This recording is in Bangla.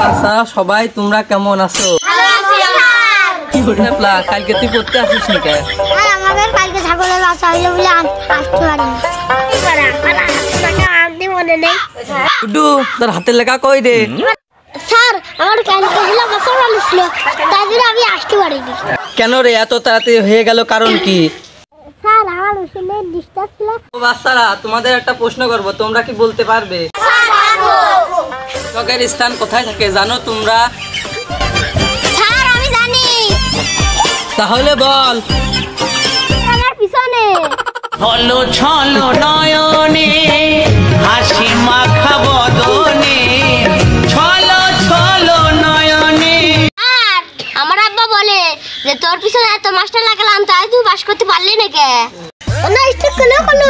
বাচ্চা সবাই তোমরা কেমন আছো? কি হলো কালকে তুই পড়তে আসিস নি কে? আমাদের কালকে ছাগলের বাচ্চা হইলো বলে আসতে পারিনি। গুড্ডু তোর হাতের লেখা কই দে? স্যার আমার কালকে হলো বাচ্চা ছিল তাই জন্য আমি আসতে পারিনি। কেন রে এত তাড়াতাড়ি হয়ে গেল কারণ কি? স্যার আমার ওখানে ডিস্টার্ব ছিল। ও বাচ্চারা তোমাদের একটা প্রশ্ন করব, তোমরা কি বলতে পারবে? চকের স্থান কোথায় থাকে জানো তোমরা? স্যার আমি জানি। তাহলে বল। আমার পিছনে। হলো ছলো নয়নে হাসি মাখা বদনে ছলো ছলো নয়নে। আর আমার আব্বা বলে যে তোর পিছনে এত মাস্টার লাগালাম তাই তুই পাস করতে পারলি না কে? না স্টিক কোন